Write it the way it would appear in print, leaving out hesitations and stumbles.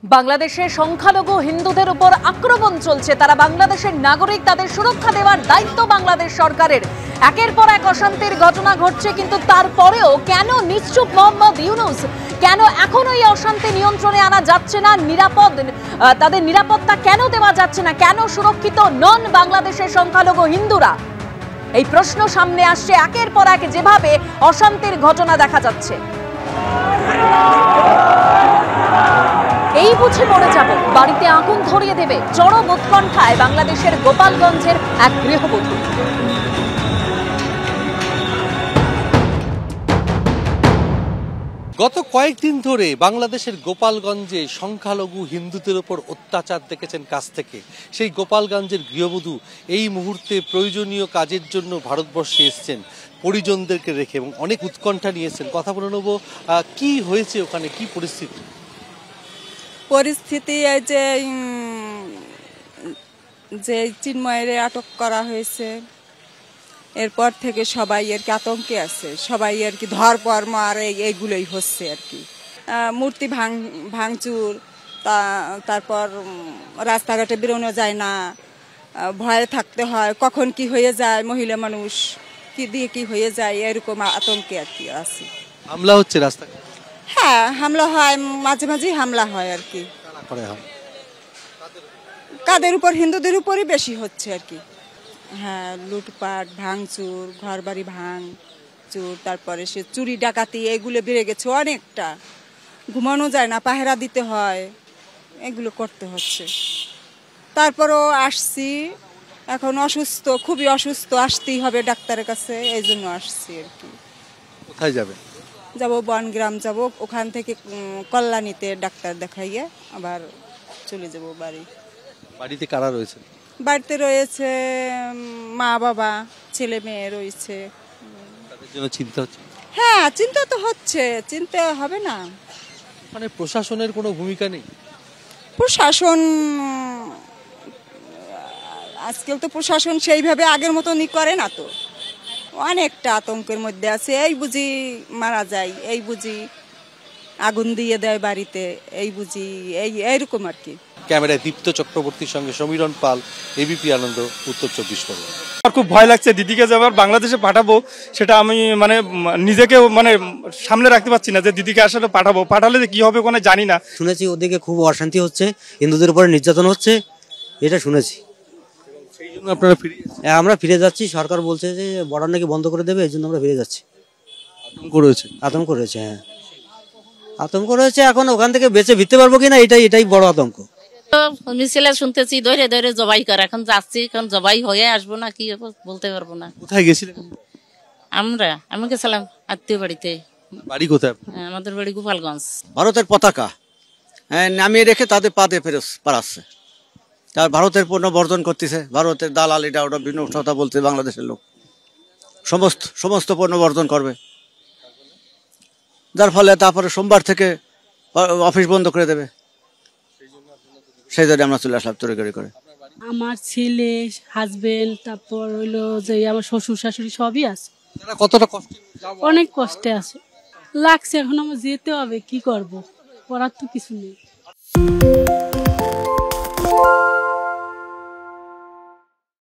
বাংলাদেশে সংখ্যালঘু হিন্দুদের উপর আক্রমণ চলছে। তারা বাংলাদেশের নাগরিক, তাদের সুরক্ষা দেওয়ার দায়িত্ব বাংলাদেশ সরকারের। একের পর এক অশান্তির ঘটনা ঘটছে, কিন্তু তারপরেও কেন নিশ্চুপ মোহাম্মদ ইউনূস? কেন এখনো এই অশান্তি নিয়ন্ত্রণে আনা যাচ্ছে না? তাদের নিরাপত্তা কেন দেওয়া যাচ্ছে না? কেন সুরক্ষিত নন বাংলাদেশের সংখ্যালঘু হিন্দুরা? এই প্রশ্ন সামনে আসছে একের পর এক যেভাবে অশান্তির ঘটনা দেখা যাচ্ছে। এই বুঝে মরে যাব, বাড়িতে আগুন ধরিয়ে দেবে, চরম উৎকণ্ঠায় বাংলাদেশের গোপালগঞ্জের এক গৃহবধূ। গত কয়েকদিন ধরে বাংলাদেশের গোপালগঞ্জে সংখ্যালঘু হিন্দুদের উপর অত্যাচার দেখেছেন কাছ থেকে। সেই গোপালগঞ্জের গৃহবধূ এই মুহূর্তে প্রয়োজনীয় কাজের জন্য ভারতবর্ষে এসছেন পরিজনদেরকে রেখে, এবং অনেক উৎকণ্ঠা নিয়েছেন। কথা বলে নেব, কি হয়েছে ওখানে, কি পরিস্থিতি? এই যে চিন্ময়ের আটক করা হয়েছে, এরপর থেকে সবাই আর কি আতঙ্কে আছে। সবাই আর কি ধরপর্ম আর এইগুলোই হচ্ছে আর কি। মূর্তি ভাঙচুর, তারপর রাস্তাঘাটে বেরোনো যায় না, ভয়ে থাকতে হয়, কখন কি হয়ে যায়, মহিলা মানুষ কি দিয়ে কি হয়ে যায়, এরকম আতঙ্কে আর কি আছে। হামলা হচ্ছে রাস্তায়? হ্যাঁ, হামলা হয়, মাঝে মাঝেই হামলা হয় আর কি। কাদের উপর? হিন্দুদের উপরই বেশি হচ্ছে আর কি। হ্যাঁ, লুটপাট, ভাঙচুর, ঘর বাড়ি ভাঙচুর, তারপরে সে চুরি ডাকাতি, এগুলো বেড়ে গেছে অনেকটা। ঘুমানো যায় না, পাহারা দিতে হয়, এগুলো করতে হচ্ছে। তারপরও আসছি, এখন অসুস্থ, খুবই অসুস্থ, আসতেই হবে ডাক্তারের কাছে, এই জন্য আসছি আর কি। কোথায় যাবে? যাব বনগ্রাম যাব, ওখান থেকে কল্যাণীতে ডাক্তার দেখাইয়ে আবার চলে যাব বাড়ি। বাড়িতে কারা রয়েছে? বাড়িতে রয়েছে মা বাবা, ছেলে মেয়ে রয়েছে। তাদের জন্য চিন্তা হচ্ছে? হ্যাঁ, চিন্তা তো হচ্ছে, চিন্তা হবে না। মানে প্রশাসনের কোনো ভূমিকা নেই? প্রশাসন আজকাল তো প্রশাসন সেইভাবে আগের মতনই করে না তো, অনেকটা আতঙ্কের মধ্যে আছে। এই বুঝি মারা যায়, এই বুঝি আগুন দিয়ে দেয় বাড়িতে, এই বুঝি এইরকম আর কি। ক্যামেরায় দীপ্ত চক্রবর্তীর সঙ্গে সমীরণ পাল, এবিপি আনন্দ, উত্তর 24 পরগনা। আমার খুব ভয় লাগছে, দিদিকে যে আবার বাংলাদেশে পাঠাবো, সেটা আমি নিজেকে সামনে রাখতে পারছি না যে দিদিকে আসলে পাঠালে যে কি হবে কোনো জানি না। শুনেছি ওদিকে খুব অশান্তি হচ্ছে, হিন্দুদের উপরে নির্যাতন হচ্ছে, এটা শুনেছি। সেই জন্য আপনারা ফিরে যাচ্ছেন? আমরা ফিরে যাচ্ছি, সরকার বলছে যে বর্ডার নাকি বন্ধ করে দেবে, এই জন্য আমরা ফিরে যাচ্ছি। আতঙ্ক রয়েছে? আতঙ্ক রয়েছে, হ্যাঁ আতঙ্ক রয়েছে। এখন ওখান থেকে বেঁচে ফিরতে পারবো কিনা, এটাই বড় আতঙ্ক। মিছিলে শুনতেছি ধরে ধরে জবাই করে, এখন যাচ্ছি, এখন জবাই হয়ে আসবো না কি বলতে পারবো না। কোথায় গেছিলেন? আমি গেছিলাম আত্মীয় বাড়িতে। বাড়ি কোথায়? আমাদের বাড়ি গোপালগঞ্জ। ভারতের পতাকা নামিয়ে রেখে তাদের পাতে পাড়াচ্ছে, তার ভারতের পণ্য বর্জন করতেছে। ভারতের দালাল, এটা ওটা বিভিন্ন কথা বলতে, বাংলাদেশের লোক সমস্ত পণ্য বর্জন করবে, যার ফলে তারপরে সোমবার থেকে অফিস বন্ধ করে দেবে। সেই জন্য আমরা চলে আসলাম তড়িঘড়ি করে। আমার ছেলে, হাজবেন্ড, তারপর হইলো যে আমার শ্বশুর শাশুড়ি সবই আছে। কতটা কষ্ট? অনেক কষ্টে আছে, লাগছে। এখন আমার যেতে হবে, কি করব, করার তো কিছু নেই।